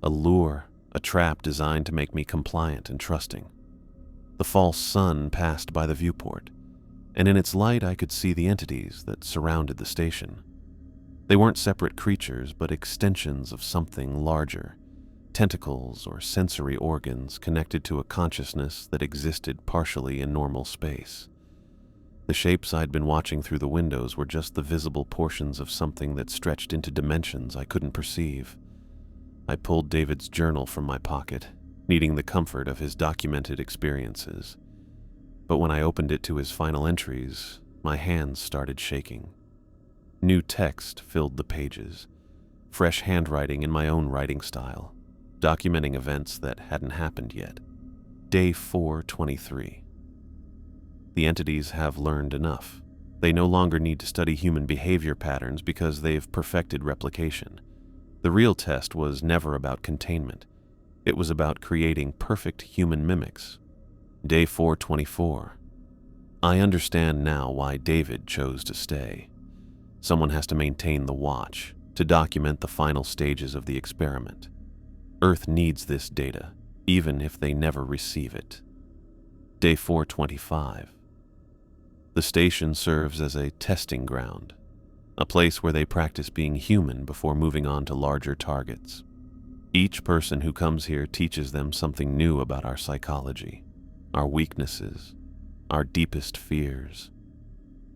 a lure, a trap designed to make me compliant and trusting. The false sun passed by the viewport, and in its light I could see the entities that surrounded the station. They weren't separate creatures, but extensions of something larger, tentacles or sensory organs connected to a consciousness that existed partially in normal space. The shapes I'd been watching through the windows were just the visible portions of something that stretched into dimensions I couldn't perceive. I pulled David's journal from my pocket, needing the comfort of his documented experiences. But when I opened it to his final entries, my hands started shaking. New text filled the pages, fresh handwriting in my own writing style, documenting events that hadn't happened yet. Day 423. The entities have learned enough. They no longer need to study human behavior patterns because they've perfected replication. The real test was never about containment. It was about creating perfect human mimics. Day 424. I understand now why David chose to stay. Someone has to maintain the watch, to document the final stages of the experiment. Earth needs this data, even if they never receive it. Day 425. The station serves as a testing ground, a place where they practice being human before moving on to larger targets. Each person who comes here teaches them something new about our psychology, our weaknesses, our deepest fears.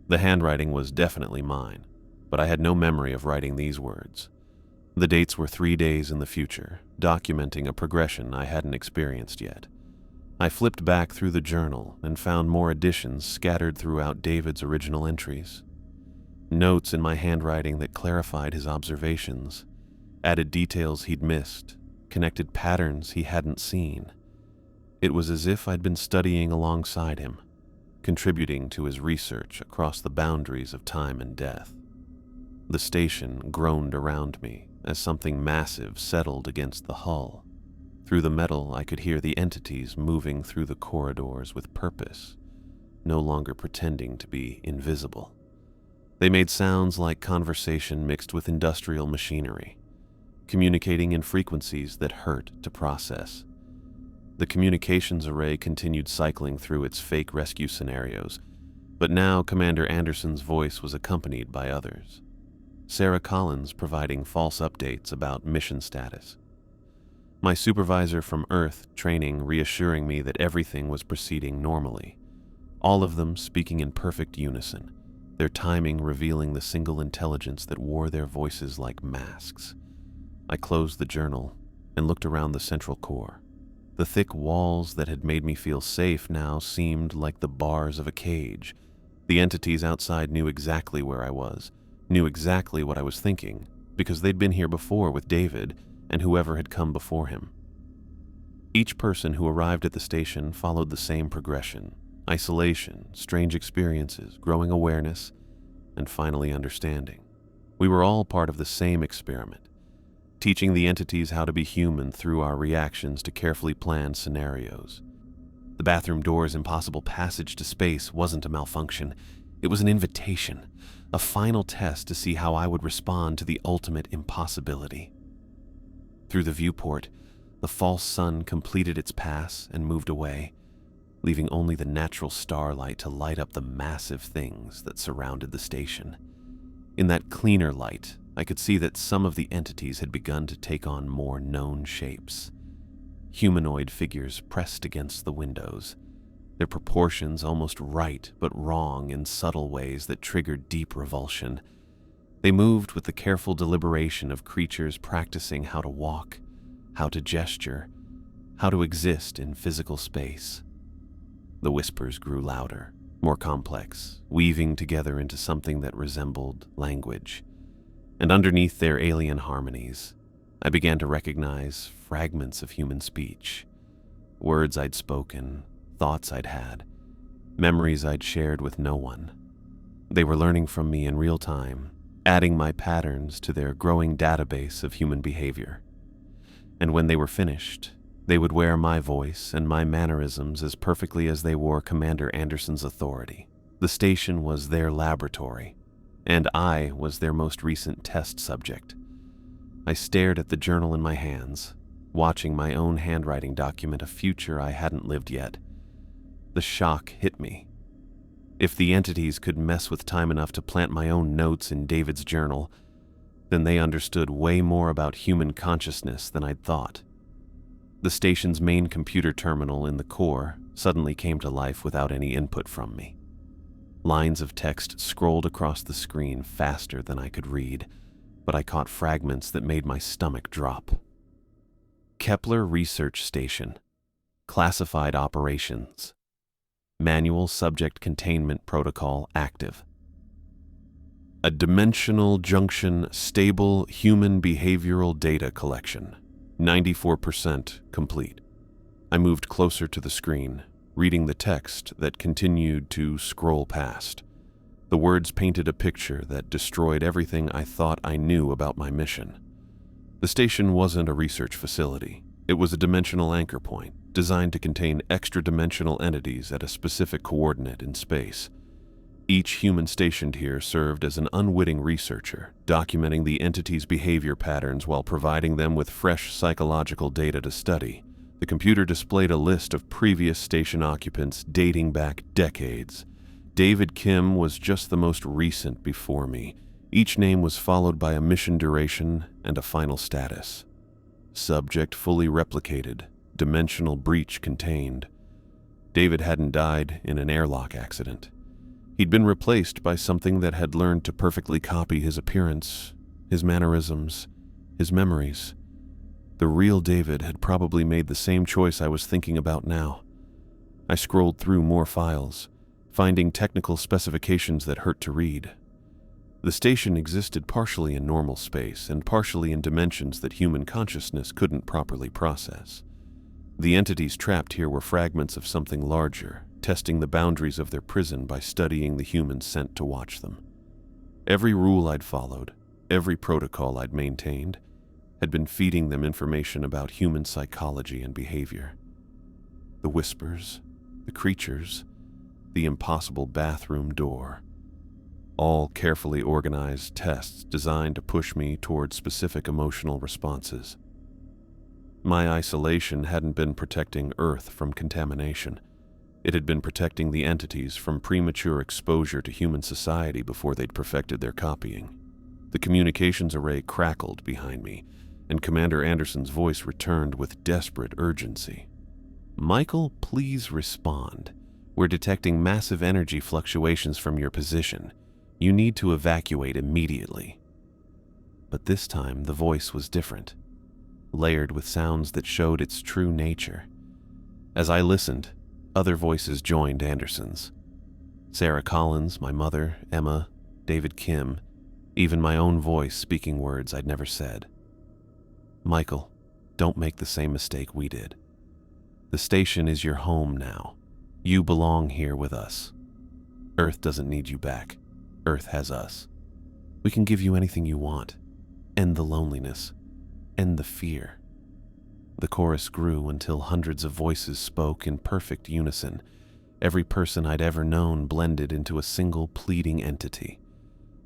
The handwriting was definitely mine, but I had no memory of writing these words. The dates were 3 days in the future, documenting a progression I hadn't experienced yet. I flipped back through the journal and found more additions scattered throughout David's original entries. Notes in my handwriting that clarified his observations, added details he'd missed, connected patterns he hadn't seen. It was as if I'd been studying alongside him, contributing to his research across the boundaries of time and death. The station groaned around me as something massive settled against the hull. Through the metal, I could hear the entities moving through the corridors with purpose, no longer pretending to be invisible. They made sounds like conversation mixed with industrial machinery, communicating in frequencies that hurt to process. The communications array continued cycling through its fake rescue scenarios, but now Commander Anderson's voice was accompanied by others. Sarah Collins providing false updates about mission status. My supervisor from Earth training reassuring me that everything was proceeding normally. All of them speaking in perfect unison, their timing revealing the single intelligence that wore their voices like masks. I closed the journal and looked around the central core. The thick walls that had made me feel safe now seemed like the bars of a cage. The entities outside knew exactly where I was, knew exactly what I was thinking, because they'd been here before with David and whoever had come before him. Each person who arrived at the station followed the same progression: isolation, strange experiences, growing awareness, and finally understanding. We were all part of the same experiment, teaching the entities how to be human through our reactions to carefully planned scenarios. The bathroom door's impossible passage to space wasn't a malfunction. It was an invitation, a final test to see how I would respond to the ultimate impossibility. Through the viewport, the false sun completed its pass and moved away, leaving only the natural starlight to light up the massive things that surrounded the station. In that cleaner light, I could see that some of the entities had begun to take on more known shapes. Humanoid figures pressed against the windows, their proportions almost right but wrong in subtle ways that triggered deep revulsion. They moved with the careful deliberation of creatures practicing how to walk, how to gesture, how to exist in physical space. The whispers grew louder, more complex, weaving together into something that resembled language. And underneath their alien harmonies, I began to recognize fragments of human speech. Words I'd spoken, thoughts I'd had, memories I'd shared with no one. They were learning from me in real time, adding my patterns to their growing database of human behavior. And when they were finished, they would wear my voice and my mannerisms as perfectly as they wore Commander Anderson's authority. The station was their laboratory, and I was their most recent test subject. I stared at the journal in my hands, watching my own handwriting document a future I hadn't lived yet. The shock hit me. If the entities could mess with time enough to plant my own notes in David's journal, then they understood way more about human consciousness than I'd thought. The station's main computer terminal in the core suddenly came to life without any input from me. Lines of text scrolled across the screen faster than I could read, but I caught fragments that made my stomach drop. Kepler Research Station. Classified operations. Manual subject containment protocol active. A dimensional junction stable human behavioral data collection. 94% complete. I moved closer to the screen, reading the text that continued to scroll past. The words painted a picture that destroyed everything I thought I knew about my mission. The station wasn't a research facility. It was a dimensional anchor point, designed to contain extra-dimensional entities at a specific coordinate in space. Each human stationed here served as an unwitting researcher, documenting the entity's behavior patterns while providing them with fresh psychological data to study. The computer displayed a list of previous station occupants dating back decades. David Kim was just the most recent before me. Each name was followed by a mission duration and a final status. Subject fully replicated, dimensional breach contained. David hadn't died in an airlock accident. He'd been replaced by something that had learned to perfectly copy his appearance, his mannerisms, his memories. The real David had probably made the same choice I was thinking about now. I scrolled through more files, finding technical specifications that hurt to read. The station existed partially in normal space and partially in dimensions that human consciousness couldn't properly process. The entities trapped here were fragments of something larger, testing the boundaries of their prison by studying the humans sent to watch them. Every rule I'd followed, every protocol I'd maintained, had been feeding them information about human psychology and behavior. The whispers, the creatures, the impossible bathroom door. All carefully organized tests designed to push me toward specific emotional responses. My isolation hadn't been protecting Earth from contamination. It had been protecting the entities from premature exposure to human society before they'd perfected their copying. The communications array crackled behind me, and Commander Anderson's voice returned with desperate urgency. "Michael, please respond. We're detecting massive energy fluctuations from your position. You need to evacuate immediately." But this time the voice was different, layered with sounds that showed its true nature. As I listened, other voices joined Anderson's. Sarah Collins, my mother, Emma, David Kim, even my own voice speaking words I'd never said. "Michael, don't make the same mistake we did. The station is your home now. You belong here with us. Earth doesn't need you back. Earth has us. We can give you anything you want. End the loneliness. End the fear." The chorus grew until hundreds of voices spoke in perfect unison. Every person I'd ever known blended into a single pleading entity.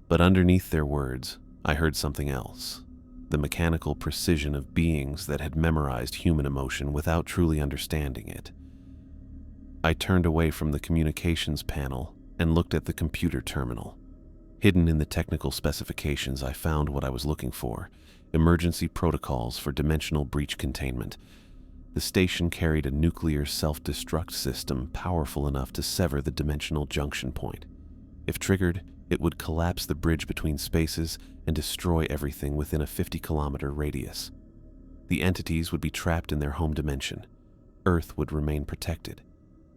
But underneath their words, I heard something else. The mechanical precision of beings that had memorized human emotion without truly understanding it. I turned away from the communications panel and looked at the computer terminal. Hidden in the technical specifications, I found what I was looking for: emergency protocols for dimensional breach containment. The station carried a nuclear self-destruct system powerful enough to sever the dimensional junction point. If triggered, it would collapse the bridge between spaces and destroy everything within a 50-kilometer radius. The entities would be trapped in their home dimension. Earth would remain protected,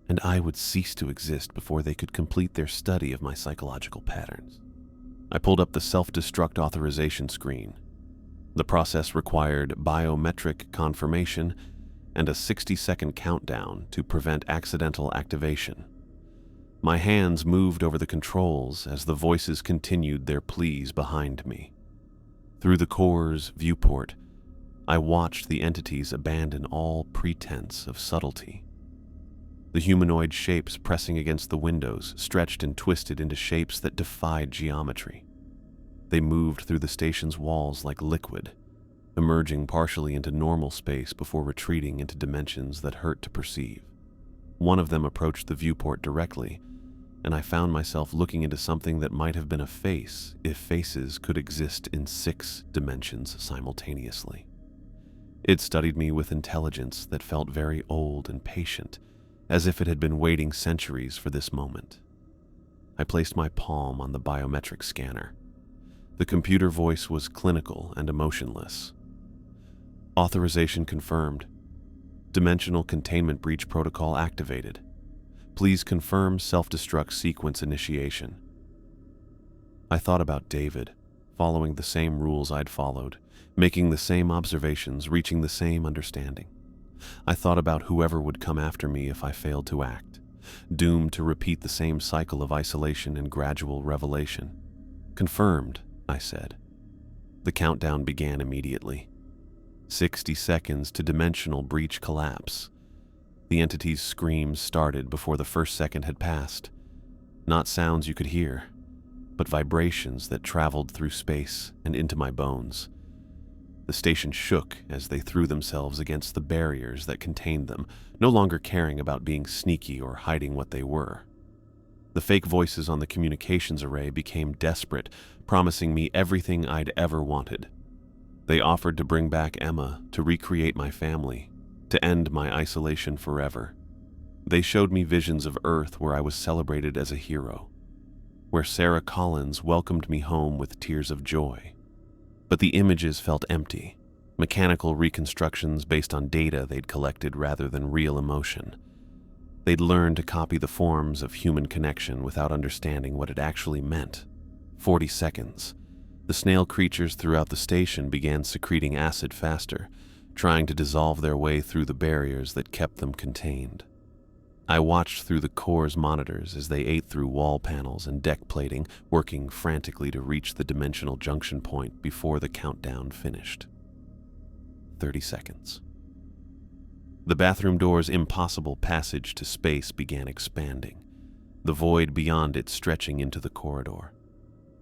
and I would cease to exist before they could complete their study of my psychological patterns. I pulled up the self-destruct authorization screen. The process required biometric confirmation and a 60-second countdown to prevent accidental activation. My hands moved over the controls as the voices continued their pleas behind me. Through the core's viewport, I watched the entities abandon all pretense of subtlety. The humanoid shapes pressing against the windows stretched and twisted into shapes that defied geometry. They moved through the station's walls like liquid, emerging partially into normal space before retreating into dimensions that hurt to perceive. One of them approached the viewport directly, and I found myself looking into something that might have been a face if faces could exist in 6 dimensions simultaneously. It studied me with intelligence that felt very old and patient, as if it had been waiting centuries for this moment. I placed my palm on the biometric scanner. The computer voice was clinical and emotionless. Authorization confirmed. Dimensional containment breach protocol activated. Please confirm self-destruct sequence initiation. I thought about David, following the same rules I'd followed, making the same observations, reaching the same understanding. I thought about whoever would come after me if I failed to act, doomed to repeat the same cycle of isolation and gradual revelation. Confirmed, I said. The countdown began immediately. 60 seconds to dimensional breach collapse. The entity's screams started before the first second had passed. Not sounds you could hear, but vibrations that traveled through space and into my bones. The station shook as they threw themselves against the barriers that contained them, no longer caring about being sneaky or hiding what they were. The fake voices on the communications array became desperate, promising me everything I'd ever wanted. They offered to bring back Emma, to recreate my family, to end my isolation forever. They showed me visions of Earth where I was celebrated as a hero, where Sarah Collins welcomed me home with tears of joy. But the images felt empty, mechanical reconstructions based on data they'd collected rather than real emotion. They'd learned to copy the forms of human connection without understanding what it actually meant. 40 seconds. The snail creatures throughout the station began secreting acid faster, trying to dissolve their way through the barriers that kept them contained. I watched through the core's monitors as they ate through wall panels and deck plating, working frantically to reach the dimensional junction point before the countdown finished. 30 seconds. The bathroom door's impossible passage to space began expanding, the void beyond it stretching into the corridor.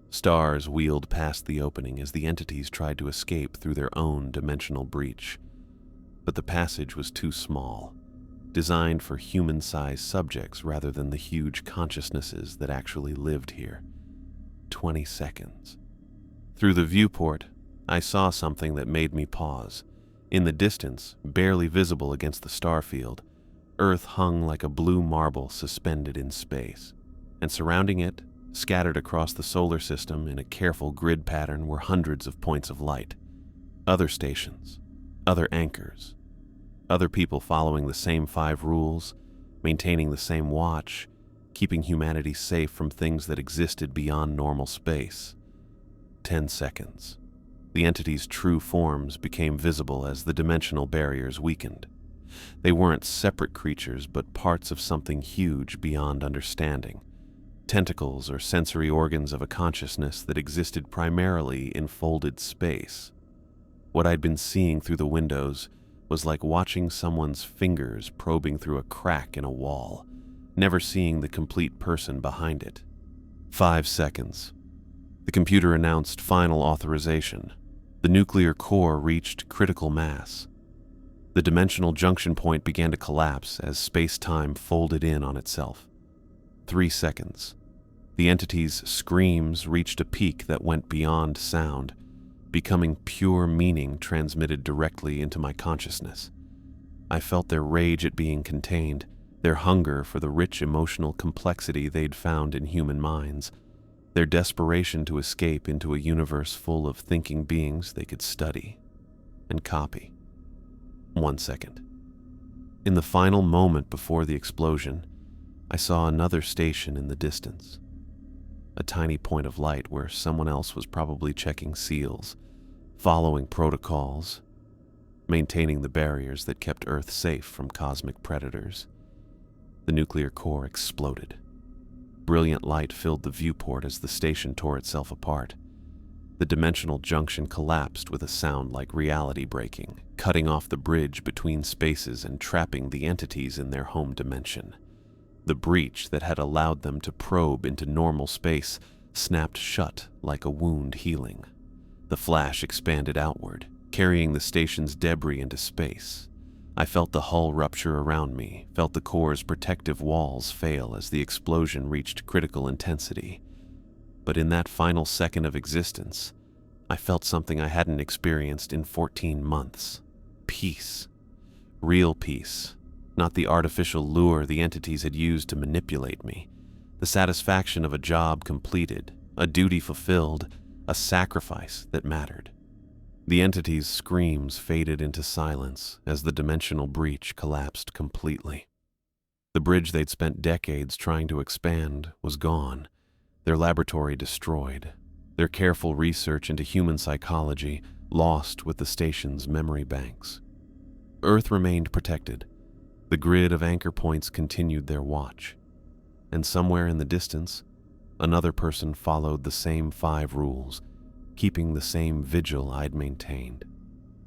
Stars wheeled past the opening as the entities tried to escape through their own dimensional breach. But the passage was too small, designed for human-sized subjects rather than the huge consciousnesses that actually lived here. 20 seconds. Through the viewport, I saw something that made me pause. In the distance, barely visible against the starfield, Earth hung like a blue marble suspended in space, and surrounding it, scattered across the solar system in a careful grid pattern, were hundreds of points of light. Other stations, other anchors, other people following the same 5 rules, maintaining the same watch, keeping humanity safe from things that existed beyond normal space. 10 seconds. The entity's true forms became visible as the dimensional barriers weakened. They weren't separate creatures, but parts of something huge beyond understanding. Tentacles or sensory organs of a consciousness that existed primarily in folded space. What I'd been seeing through the windows was like watching someone's fingers probing through a crack in a wall, never seeing the complete person behind it. 5 seconds. The computer announced final authorization. The nuclear core reached critical mass. The dimensional junction point began to collapse as space-time folded in on itself. 3 seconds. The entity's screams reached a peak that went beyond sound, becoming pure meaning transmitted directly into my consciousness. I felt their rage at being contained, their hunger for the rich emotional complexity they'd found in human minds, their desperation to escape into a universe full of thinking beings they could study and copy. 1 second. In the final moment before the explosion, I saw another station in the distance. A tiny point of light where someone else was probably checking seals, following protocols, maintaining the barriers that kept Earth safe from cosmic predators. The nuclear core exploded. Brilliant light filled the viewport as the station tore itself apart. The dimensional junction collapsed with a sound like reality breaking, cutting off the bridge between spaces and trapping the entities in their home dimension. The breach that had allowed them to probe into normal space snapped shut like a wound healing. The flash expanded outward, carrying the station's debris into space. I felt the hull rupture around me, felt the core's protective walls fail as the explosion reached critical intensity. But in that final second of existence, I felt something I hadn't experienced in 14 months. peace. Real peace, not the artificial lure the entities had used to manipulate me. The satisfaction of a job completed, a duty fulfilled, a sacrifice that mattered. The entity's screams faded into silence as the dimensional breach collapsed completely. The bridge they'd spent decades trying to expand was gone, their laboratory destroyed, their careful research into human psychology lost with the station's memory banks. Earth remained protected. The grid of anchor points continued their watch. And somewhere in the distance, another person followed the same 5 rules, keeping the same vigil I'd maintained.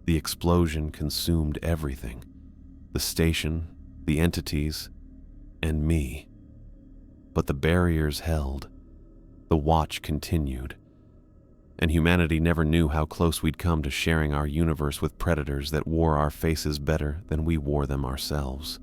The explosion consumed everything: the station, the entities, and me. But the barriers held. The watch continued. And humanity never knew how close we'd come to sharing our universe with predators that wore our faces better than we wore them ourselves.